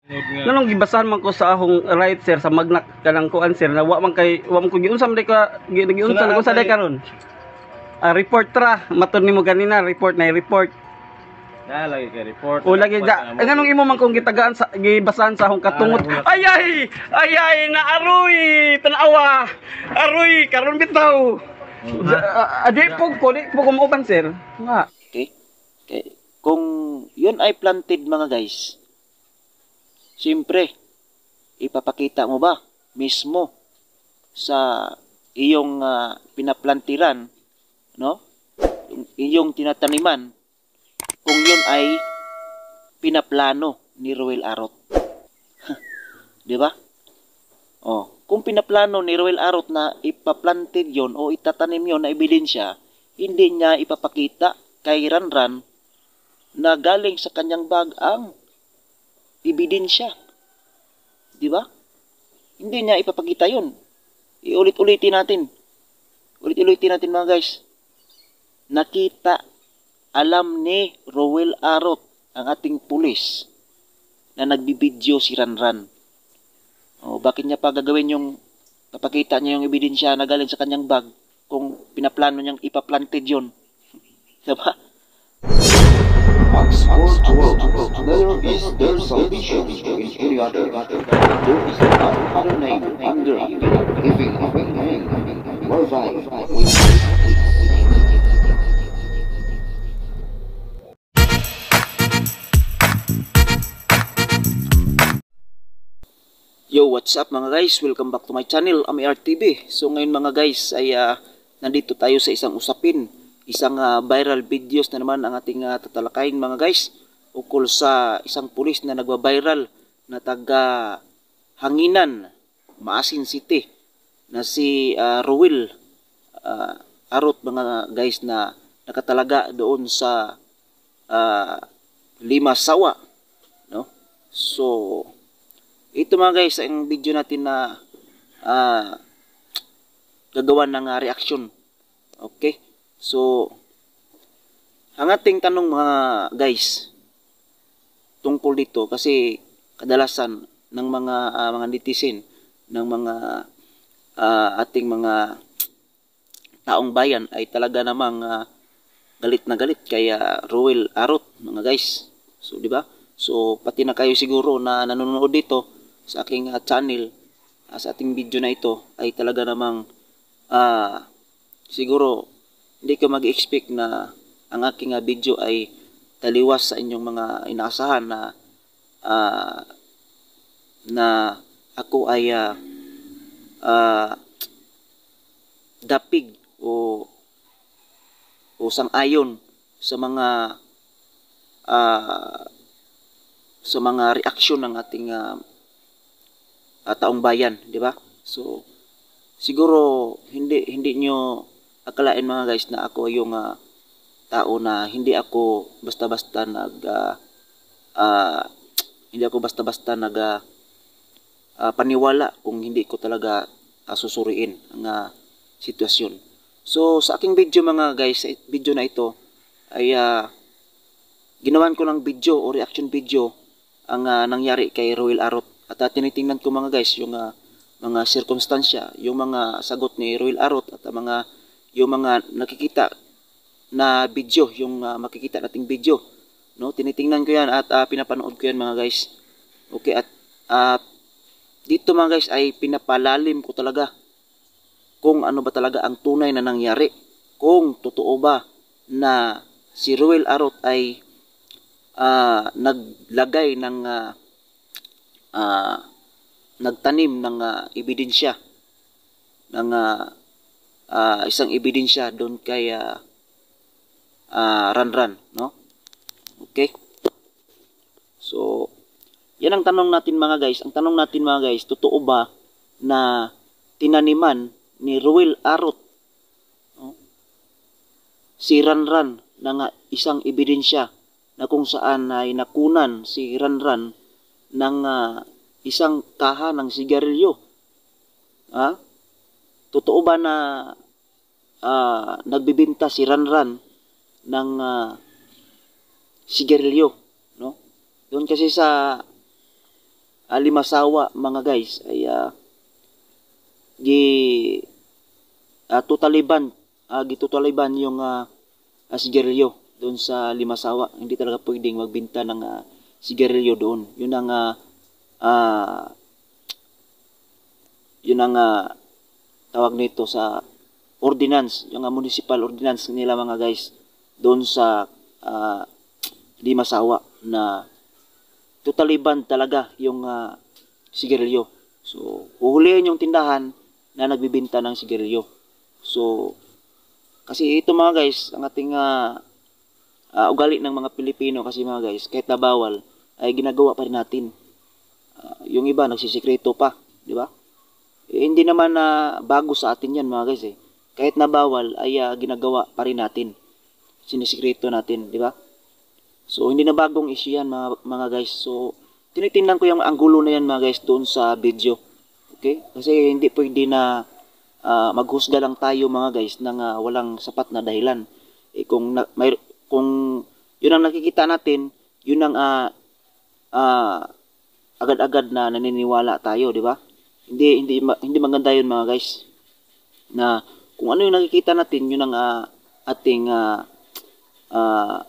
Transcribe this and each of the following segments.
Nganong gibasahan man ko sa akong right sir sa magna kanang kuan sir na wa man ko giunsa man ka giunsa ko sa day karon. Report ra matud nimo ganina report na report. Na lagi kay report. O lagi da nganong imo man kong gitagaan sa gibasahan sa akong katungot. Ay na aroy tanawa. Aroy karon bitaw. Adi po ko uban sir. Nga. Okay? Okay. Kung yun ay planted mga guys, siyempre, ipapakita mo ba mismo sa iyong pinaplantiran, no? Iyong tinataniman, kung yun ay pinaplano ni Roel Arot. Di ba? Oh, kung pinaplano ni Roel Arot na ipaplanted yon o itatanim yon na ebidensya, hindi niya ipapakita kay Ranran na galing sa kanyang bag ang ebidensya. Di ba? Hindi niya ipapakita yun. Iulit-ulitin natin. Ulit-ulitin natin mga guys. Nakita, alam ni Roel Arot, ang ating pulis, na nagbibideo si Ranran. O, bakit niya pa gagawin yung, papakita niya yung ebidensya na galing sa kanyang bag kung pinaplano niyang ipaplanted yun? Diba? Oxford world, there is their salvation in any other. There is no other name under giving man whereby we Yo, what's up mga guys? Welcome back to my channel, AmiArtTV. So ngayon mga guys ay nandito tayo sa isang usapin, isang viral videos na naman ang ating tatalakayin mga guys, ukol sa isang pulis na nagba-viral na taga Hanginan, Maasin City, na si Roel Arot mga guys, na nakatalaga doon sa Limasawa, no? So ito mga guys, ang video natin na gagawa ng reaction. Okay? So, ang ating tanong mga guys, tungkol dito, kasi kadalasan ng mga netizen, ng mga ating mga taong bayan ay talaga namang galit na galit kay Roel Arot mga guys. So, di ba? So, pati na kayo siguro na nanonood dito sa aking channel, sa ating video na ito, ay talaga namang siguro hindi ko mag-expect na ang aking video ay taliwas sa inyong mga inaasahan na ako ay dapig o sang-ayon sa mga reaksyon ng ating taong bayan, di ba? So siguro hindi nyo akalain mga guys na ako yung tao na hindi ako basta-basta paniwala kung hindi ko talaga susuriin ang sitwasyon. So sa aking video mga guys, video na ito ay ginawan ko ng video o reaction video ang nangyari kay Roel Arot, at tinitingnan ko mga guys yung mga sirkumstansya, yung mga sagot ni Roel Arot, at yung mga nakikita na video, yung makikita nating video, no? Tinitingnan ko yan at pinapanood ko yan mga guys. Okay, at dito mga guys ay pinapalalim ko talaga kung ano ba talaga ang tunay na nangyari, kung totoo ba na si Roel Arot ay naglagay ng nagtanim ng ebidensya, ng isang ebidensya doon kay Ranran, no? Okay? So, yan ang tanong natin mga guys. Ang tanong natin mga guys, totoo ba na tinaniman ni Roel Arot, no, si Ranran ng isang ebidensya na kung saan ay nakunan si Ranran ng isang kaha ng sigarilyo? Totoo ba na nagbibenta si Ranran ng sigarilyo, no? Doon kasi sa Limasawa mga guys ay gi tutaliban gitutaliban yung sigarilyo doon sa Limasawa. Hindi talaga pwedeng magbenta ng sigarilyo doon. Yun ang tawag nito sa ordinance, yung municipal ordinance nila mga guys doon sa Limasawa na tutaliban talaga yung sigarilyo. So, uhulihin yung tindahan na nagbibenta ng sigarilyo. So, kasi ito mga guys, ang ating ugali ng mga Pilipino kasi mga guys, kahit na bawal, ay ginagawa pa rin natin. Yung iba, nagsisikreto pa, di ba? Hindi naman bago sa atin yan mga guys eh. Kahit na bawal, ay ginagawa pa rin natin. Sinisikreto natin, di ba? So, hindi na bagong issue yan mga guys. So, tinitingnan ko yung anggulo na yan mga guys doon sa video. Okay? Kasi hindi pwede na maghusga lang tayo mga guys ng walang sapat na dahilan. Kung yun ang nakikita natin, yun ang agad-agad na naniniwala tayo, di ba? Hindi maganda yun mga guys. Na kung ano yung nakikita natin, yun ang ating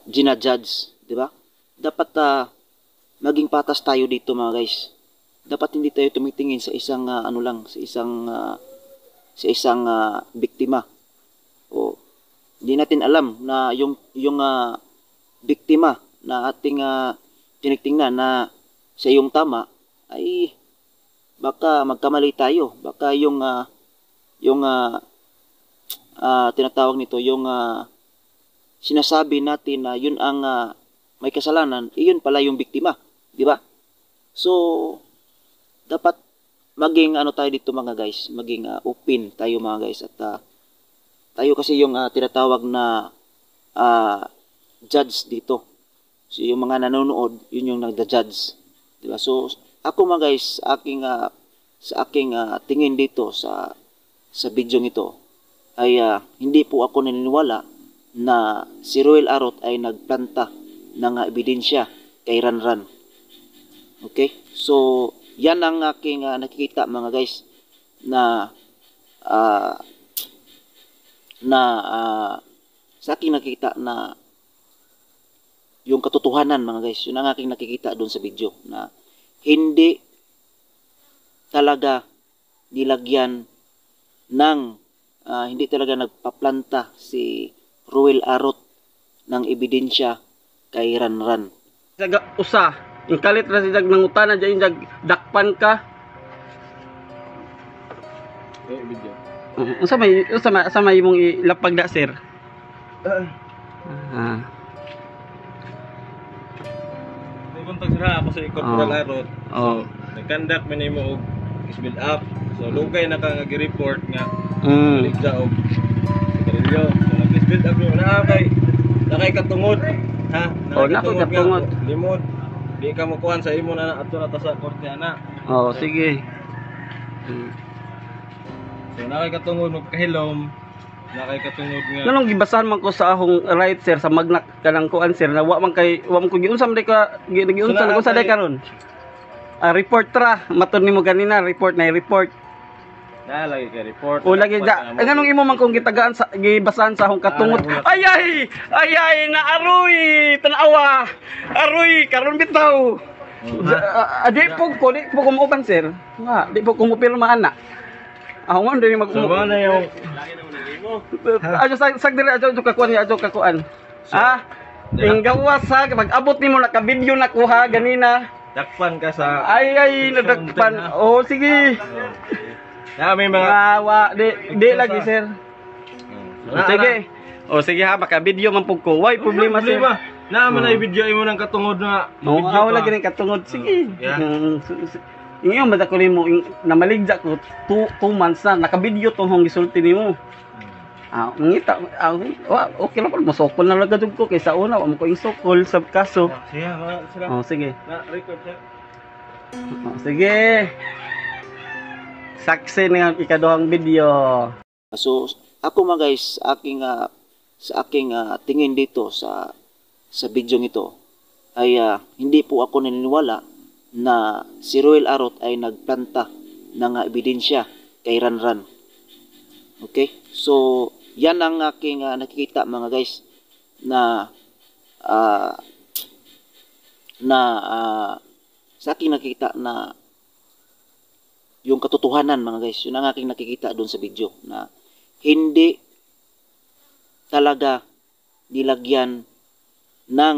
ginajudge, di ba? Dapat maging patas tayo dito mga guys. Dapat hindi tayo tumitingin sa isang sa isang biktima. O hindi natin alam na yung biktima na ating tinitingnan na siya yung tama ay baka magkamali tayo. Baka yung tinatawag nito yung sinasabi natin na yun ang may kasalanan, iyon pala yung biktima, di ba? So dapat maging tayo dito mga guys, maging open tayo mga guys at tayo kasi yung tinatawag na judge dito. So yung mga nanonood, yun yung nagda-judge, di ba? So ako mga guys, sa aking tingin dito sa video nito ay hindi po ako naniniwala na si Ruel Arot ay nagplanta ng ebidensya kay Ranran. Okay? So yan ang aking nakikita mga guys na sa aking nakikita na yung katotohanan mga guys. Yun ang aking nakikita doon sa video na hindi talaga nilagyan ng hindi talaga nagpaplanta si Ruel Arot ng ebidensya kay Ranran. Usa, yung kalit na siya nangutana dyan yung dakpan ka. Video. Sa may mong ilapag da sir. Nagkontag sila ako sa Corporal Arot. Oh. So, nag-conduct man nimo og build up. So lugay na ka report nga ligda og sigarilyo. So nag-build up mo na kay katungod. Ha? Nakakatungod. Limod. Di ka mo kuhan sa imo na ato na ta sa korte ana. Oh, sige. So nakay katungod mo kahilom. Nakay katungod nga. Nganong gibasahan man ko sa akong right sir sa magna kanang kuan sir na wa man ko giunsa man ka giunsa ko sa day karon. Report tra matud nimo ganina report na report. Lagi ka report. O lagi nganong imo man kong gitagaan sa gibasahan sa akong katungot. Ay na aroy tanawa. Aroy karon bitaw. Di po ko mo sir. Nga, di po ko mo pirma ana. Ako man dili mag So na yung ajo sagdiri ajo kakuan. Inggawa sa pag-abot nimo naka-video na ko ha ganina. dakpan ka sa Ay nadagpan. Oh sige. may mga Di lagi sir. Sige. O sige ha baka video man pug ko. Why problema sir? Na man ay video mo nang katungod nga. Ako lagi ning katungod. Sige. Inyo ba ko nimo namaligja ko 2 months na naka-video to hong gisulti nimo. Ngita, okay lang po, masokol na lang gadug ko kaysa una, wala mo ko yung sokol sa kaso. Sige, sila. Sige. Na-record siya. Sige. Saksi na yung ikaduhang video. So ako mga guys, sa aking tingin dito sa video nito ay hindi po ako naniniwala na si Ruel Arot ay nagplanta ng ebidensya kay Ranran. Okay? So, yan ang aking nakikita mga guys na sa aking nakikita na yung katotohanan mga guys, yun ang aking nakikita doon sa video na hindi talaga nilagyan ng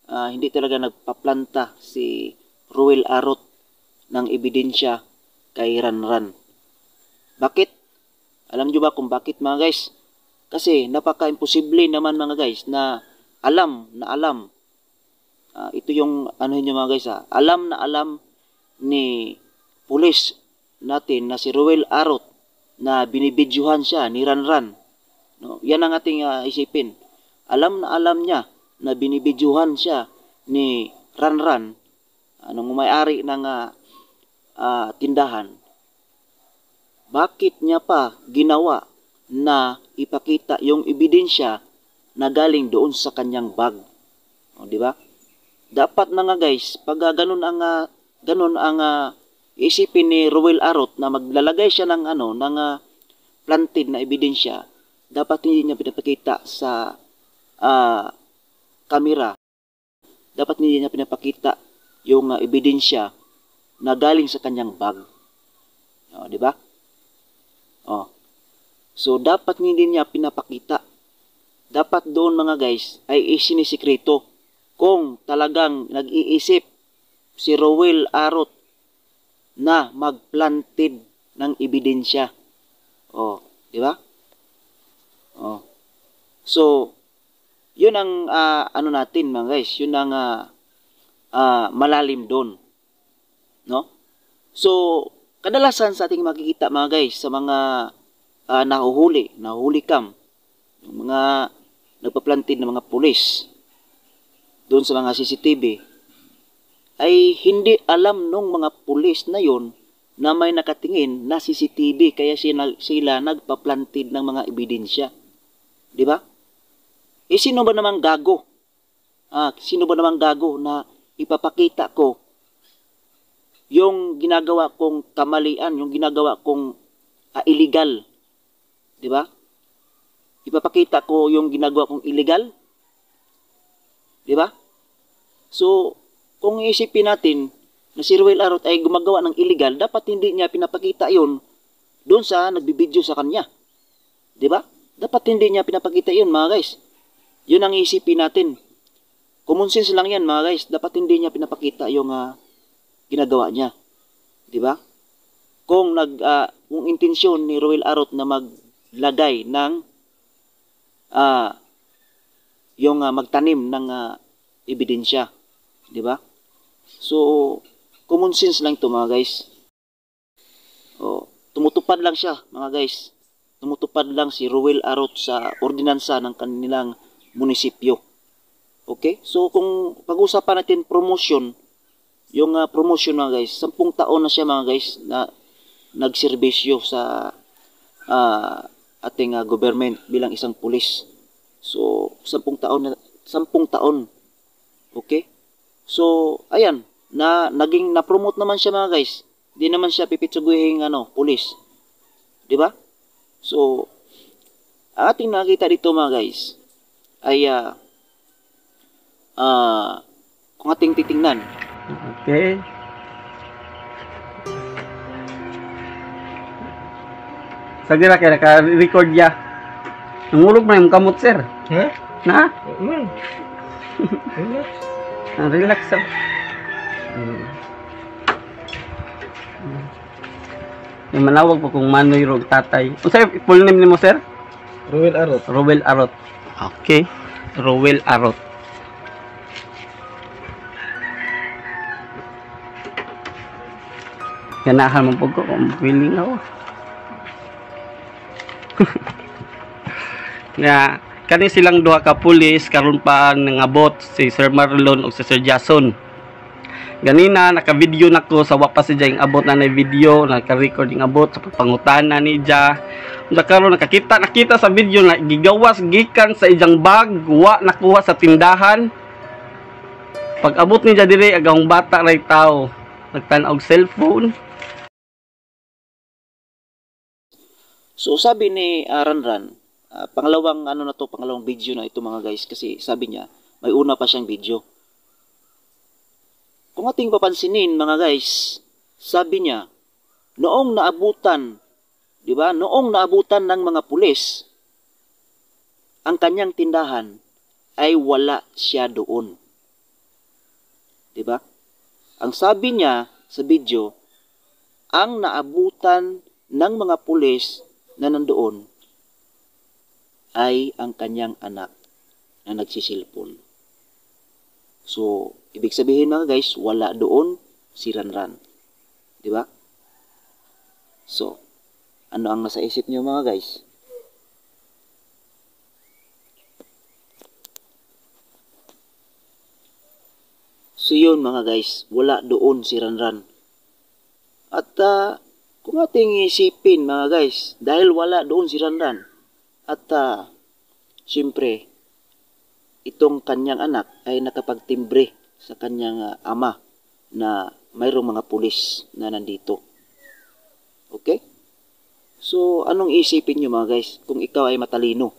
hindi talaga nagpaplanta si Ruel Arot ng ebidensya kay Ranran. Bakit? Alam nyo ba kung bakit mga guys? Kasi napaka-imposible naman mga guys na alam ito yung ano nyo mga guys alam na alam ni pulis natin na si Ruel Arot na binibidyuhan siya ni Ranran. No? Yan ang ating isipin. Alam na alam niya na binibidyuhan siya ni Ranran nung may-ari ng tindahan. Bakit niya pa ginawa na ipakita yung ebidensya na galing doon sa kanyang bag? O, di ba? Dapat na nga guys, pag ganun ang isipin ni Ruel Arot na maglalagay siya ng planted na ebidensya, dapat hindi niya pinapakita sa kamera. Dapat hindi niya pinapakita yung ebidensya na galing sa kanyang bag. O, di ba? O. So, dapat hindi niya pinapakita. Dapat doon mga guys ay isinisikreto kung talagang nag-iisip si Ruel Arot na magplanted ng ebidensya. O, di ba? O. So, yun ang natin mga guys, yun ang malalim doon. No? So, kadalasan sa ating makikita mga guys sa mga nahuhuli cam, yung mga nagpa-planted na mga pulis doon sa mga CCTV, ay hindi alam nung mga pulis na yon na may nakatingin na CCTV kaya sila nagpa-planted ng mga ebidensya. Di ba? Sino ba namang gago? Sino ba namang gago na ipapakita ko yung ginagawa kong kamalian, yung ginagawa kong illegal? Di ba? Ipapakita ko yung ginagawa kong illegal? Di ba? So, kung iisipin natin na si Ruel Arot ay gumagawa ng illegal, dapat hindi niya pinapakita yon doon sa nagbibideo sa kanya. Di ba? Dapat hindi niya pinapakita yon mga guys. Yun ang iisipin natin. Common sense lang yan mga guys. Dapat hindi niya pinapakita yung ginagawa niya. Di ba? Kung intensyon ni Ruel Arot na maglagay ng magtanim ng ebidensya. Di ba? So, common sense lang ito mga guys. Tumutupad lang siya mga guys. Tumutupad lang si Ruel Arot sa ordinansa ng kanilang munisipyo. Okay? So, kung pag-usapan natin promotion, yung promotion mga guys, 10 taon na siya mga guys na nagserbisyo sa ating government bilang isang pulis. So, 10 taon. Okay? So, ayan, naging na-promote naman siya mga guys. Hindi naman siya pipitsuguhing pulis. 'Di ba? So, ating nakita dito mga guys ay kung ating titingnan. Okay. Sagira kaya naka-record ya. Nangulog na yung kamot, sir. Na? Relax, sir. Yung manawag po kung Manoy Rog tatay. O sir, full name ni mo, sir? Ruel Arot. Ruel Arot. Okay. Ruel Arot. Ganahan mo po ko kung feeling ako. Nga, kani silang duha ka pulis karon pa nangabot si Sir Marlon ug si Sir Jason. Ganina naka-video nako sa wa pa si Jay abot na video, naka-recording abot sa pangutana ni Ja. Unda karon nakita sa video na gigawas gikan sa ijang bag, wa nakuha sa tindahan. Pag abot ni Ja dire agong bata ray tao. nagtan-og cellphone. So sabi ni Ranran, pangalawang ano na to, pangalawang video na ito mga guys, kasi sabi niya may una pa siyang video. Kung ating papansinin mga guys, sabi niya noong naabutan, 'di ba? Noong naabutan ng mga pulis ang kanyang tindahan ay wala siya doon. 'Di ba? Ang sabi niya sa video, ang naabutan ng mga pulis na nandoon ay ang kanyang anak na nagsisilpon. So, ibig sabihin mga guys, wala doon si Ranran. Di ba? So, ano ang nasa isip niyo mga guys? So, yun mga guys, wala doon si Ranran. At, kung ating isipin mga guys, dahil wala doon si Ranran, at siyempre, itong kanyang anak ay nakapagtimbre sa kanyang ama na mayroong mga pulis na nandito. Okay? So, anong isipin nyo mga guys kung ikaw ay matalino?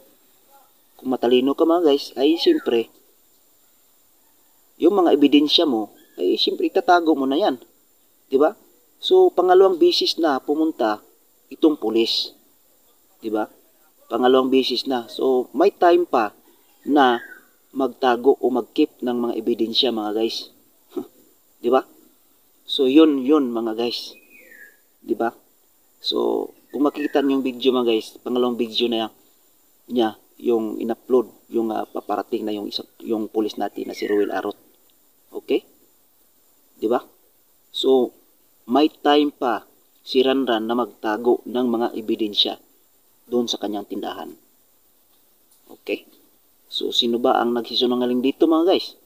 Kung matalino ka mga guys, ay siyempre, yung mga ebidensya mo, ay siyempre itatago mo na yan. Diba? So, pangalawang bisis na pumunta itong pulis. Diba? Pangalawang bisis na. So, may time pa na magtago o mag-keep ng mga ebidensya mga guys. Diba? So, yun mga guys. Diba? So, kung makikita niyo yung video mga guys, pangalawang video na niya, yung in-upload, yung paparating na yung pulis natin na si Ruel Arot. Okay? Diba? So, may time pa si Ranran na magtago ng mga ebidensya doon sa kanyang tindahan. Okay? So, sino ba ang nagsisinungaling dito mga guys?